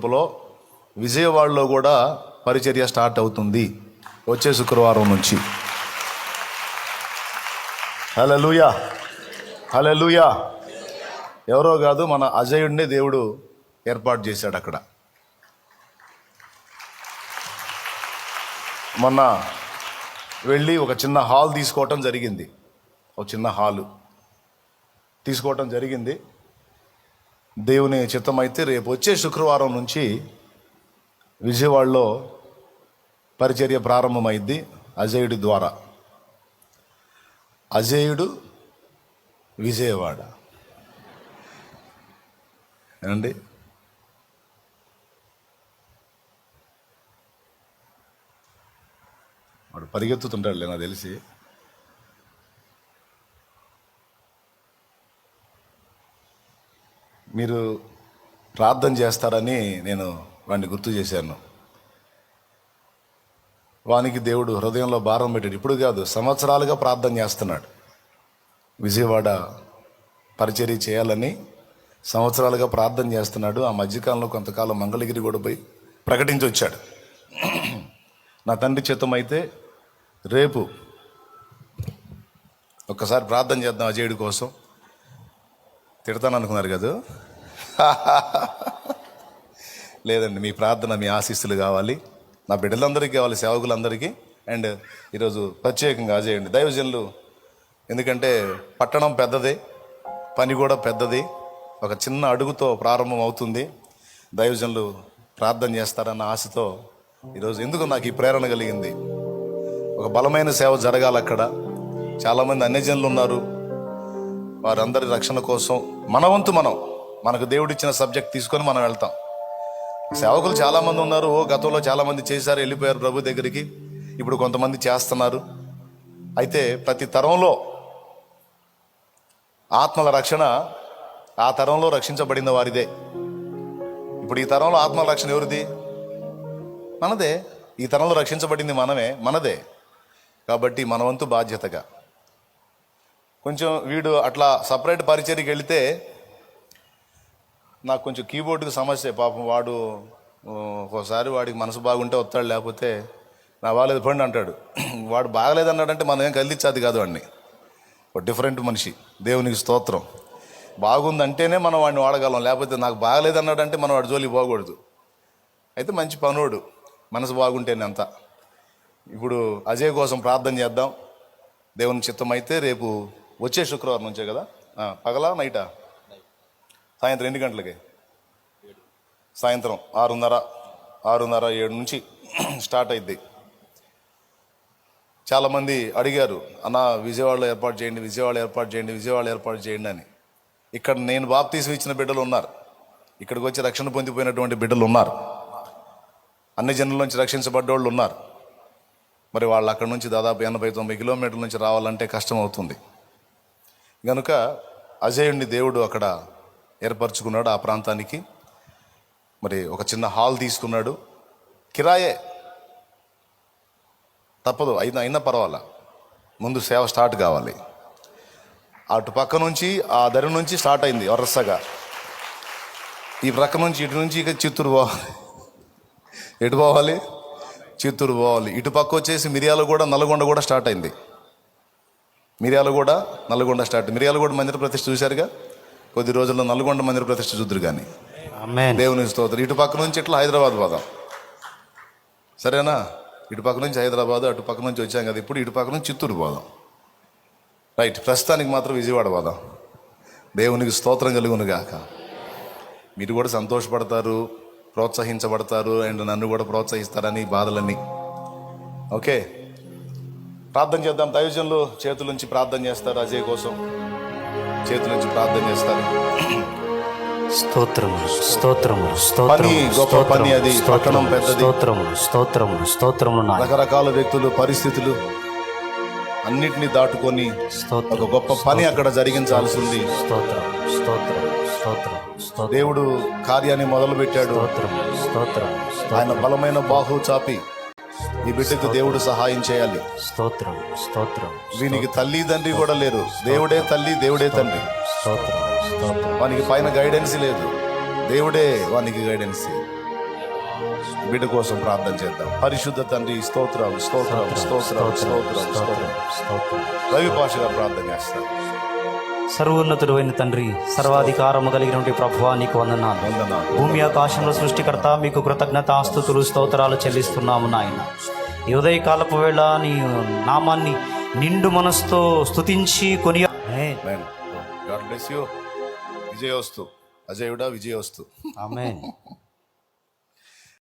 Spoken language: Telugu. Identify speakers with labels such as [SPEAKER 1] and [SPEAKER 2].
[SPEAKER 1] కృపలో విజయవాడలో కూడా పరిచర్య స్టార్ట్ అవుతుంది వచ్చే శుక్రవారం నుంచి. హల్లెలూయా, హల్లెలూయా. ఎవరో కాదు, మన అజయుడిని దేవుడు ఏర్పాటు చేశాడు అక్కడ. మొన్న వెళ్ళి ఒక చిన్న హాల్ తీసుకోవటం జరిగింది. ఒక చిన్న హాలు తీసుకోవటం జరిగింది. దేవుని చిత్తమైతే రేపు వచ్చే శుక్రవారం నుంచి విజయవాడలో పరిచర్య ప్రారంభమైంది అజేయుడి ద్వారా. అజేయుడు విజయవాడ ఏమండి? వాడు పరిగెత్తుతుంటాడులే నాకు తెలిసి. మీరు ప్రార్థన చేస్తారని నేను వాడిని గుర్తు చేశాను. వానికి దేవుడు హృదయంలో భారం పెట్టాడు. ఇప్పుడు కాదు, సంవత్సరాలుగా ప్రార్థన చేస్తున్నాడు. విజయవాడ పరిచర్య చేయాలని సంవత్సరాలుగా ప్రార్థన చేస్తున్నాడు. ఆ మధ్యకాలంలో కొంతకాలం మంగళగిరి కూడా పోయి ప్రకటించి వచ్చాడు. నా తండ్రి చిత్తం అయితే రేపు ఒక్కసారి ప్రార్థన చేద్దాం అజయుడి కోసం. తిడతాను అనుకున్నారు కదా? లేదండి, మీ ప్రార్థన, మీ ఆశీస్సులు కావాలి, నా బిడ్డలందరికీ కావాలి, సేవకులందరికీ. అండ్ ఈరోజు ప్రత్యేకంగా అజేయండి దైవజనులు, ఎందుకంటే పట్టణం పెద్దది, పని కూడా పెద్దది, ఒక చిన్న అడుగుతో ప్రారంభం అవుతుంది. దైవజనులు ప్రార్థన చేస్తారన్న ఆశతో ఈరోజు ఎందుకు నాకు ఈ ప్రేరణ కలిగింది. ఒక బలమైన సేవ జరగాలి అక్కడ. చాలామంది అన్యజనులు ఉన్నారు, వారందరి రక్షణ కోసం మన వంతు మనకు దేవుడిచ్చిన సబ్జెక్ట్ తీసుకొని మనం వెళ్తాం. సేవకులు చాలామంది ఉన్నారు. గతంలో చాలామంది చేశారు, వెళ్ళిపోయారు ప్రభు దగ్గరికి. ఇప్పుడు కొంతమంది చేస్తున్నారు. అయితే ప్రతి తరంలో ఆత్మల రక్షణ ఆ తరంలో రక్షించబడిన వారిదే. ఇప్పుడు ఈ తరంలో ఆత్మల రక్షణ ఎవరిది? మనదే. ఈ తరంలో రక్షించబడింది మనదే. కాబట్టి మన వంతు బాధ్యతగా కొంచెం వీడు అట్లా సపరేట్ పరిచర్యకి వెళితే నాకు కొంచెం కీబోర్డుకి సమస్య. పాపం వాడు ఒకసారి వాడికి మనసు బాగుంటే వస్తాడు, లేకపోతే నా బాగాలేదు పండి అంటాడు. వాడు బాగలేదన్నాడంటే మనం ఏం కదిలించేది కాదు వాడిని. ఒక డిఫరెంట్ మనిషి. దేవునికి స్తోత్రం. బాగుందంటేనే మనం వాడిని వాడగలం, లేకపోతే నాకు బాగలేదన్నాడంటే మనం వాడి జోలికి పోకూడదు. అయితే మంచి పనోడు, మనసు బాగుంటేనే అంతా. ఇప్పుడు అజయ్ కోసం ప్రార్థన చేద్దాం. దేవుని చిత్తం అయితే రేపు వచ్చే శుక్రవారం నుంచే కదా, పగలా నైటా? సాయంత్రం 2 గంటలకి, సాయంత్రం 6:30, 7 నుంచి స్టార్ట్ అయింది. చాలామంది అడిగారు, అన్న విజయవాడలో ఏర్పాటు చేయండి అని. ఇక్కడ నేను బాప్తీసం ఇచ్చిన బిడ్డలు ఉన్నారు, ఇక్కడికి వచ్చి రక్షణ పొందిపోయినటువంటి బిడ్డలు ఉన్నారు, అన్ని జనుల నుంచి రక్షించబడ్డోళ్ళు ఉన్నారు. మరి వాళ్ళు అక్కడ నుంచి దాదాపు 80-90 కిలోమీటర్ల నుంచి రావాలంటే కష్టం అవుతుంది. కనుక అజయుడిని దేవుడు అక్కడ ఏర్పరచుకున్నాడు. ఆ ప్రాంతానికి మరి ఒక చిన్న హాల్ తీసుకున్నాడు. కిరాయే, తప్పదు, అయినా పర్వాలా, ముందు సేవ స్టార్ట్ కావాలి. అటు పక్క నుంచి, ఆ దరి నుంచి స్టార్ట్ అయింది వరుసగా. ఈ ప్రక్క నుంచి, ఇటు నుంచి ఇక చిత్తూరు పోవాలి. ఎటు పోవాలి? చిత్తూరు పోవాలి. ఇటు పక్క వచ్చేసి మిర్యాలగూడ, నల్గొండ కూడా స్టార్ట్ అయింది. నల్గొండ స్టార్ట్. మిర్యాలగూడ మందిర ప్రతిష్ఠ చూశారుగా, కొద్ది రోజుల్లో నల్గొండ మందిర ప్రతిష్ఠ చూద్దరు. కానీ దేవుని స్తోత్రం. ఇటు పక్క నుంచి ఇట్లా హైదరాబాద్ పోదాం, సరేనా? ఇటు పక్క నుంచి హైదరాబాద్, అటు పక్క నుంచి వచ్చాం కదా, ఇప్పుడు ఇటు పక్క నుంచి చిత్తూరు పోదాం. రైట్, ప్రస్తుతానికి మాత్రం విజయవాడ పోదాం. దేవునికి స్తోత్రం కలుగును గాక. మీరు కూడా సంతోషపడతారు, ప్రోత్సహించబడతారు, అండ్ నన్ను కూడా ప్రోత్సహిస్తారని బాధలన్నీ. ఓకే, ప్రార్థన చేద్దాం. దైవజనులు చేతుల నుంచి ప్రార్థన చేస్తారు. అజయ్ కోసం చేతుల నుంచి ప్రార్థన చేస్తారు. పని గొప్ప పని, అది పట్టణం పెద్దది. రకరకాల వ్యక్తులు, పరిస్థితులు అన్నిటినీ దాటుకొని ఒక గొప్ప పని అక్కడ జరిగించాల్సి ఉంది. దేవుడు కార్యాన్ని మొదలు పెట్టాడు. ఆయన బలమైన బాహు చాపి ఈ బిడ్డకు దేవుడు సహాయం చేయాలి. వీనికి తల్లి తండ్రి కూడా లేరు. దేవుడే తల్లి, దేవుడే తండ్రి. వానికి పైన గైడెన్స్ లేదు, దేవుడే వానికి గైడెన్స్. బిడ్డ కోసం ప్రార్థన చేద్దాం. పరిశుద్ధ తండ్రి స్తోత్రాలు స్తోత్రాలు స్తోత్రాలు స్తోత్రాలు స్తోత్రాలు. రవి భాషగా ప్రార్థన చేస్తాం.
[SPEAKER 2] సర్వోన్నతుడు అయిన తండ్రి, సర్వాధికారము కలిగినటువంటి ప్రభువా, నీకు వందనాలు. భూమి ఆకాశంలో సృష్టికర్త, మీకు కృతజ్ఞతాస్తుతులు స్తోత్రాలు చెల్లిస్తున్నాము నాయన. ఈ ఉదయకాలపు వేళ నీ నామాన్ని నిండు మనసుతో స్తుతించి
[SPEAKER 1] గాడ్ బ్లెస్ యు. విజయోస్తు. అజయుడా విజయోస్తు.
[SPEAKER 2] ఆమేన్.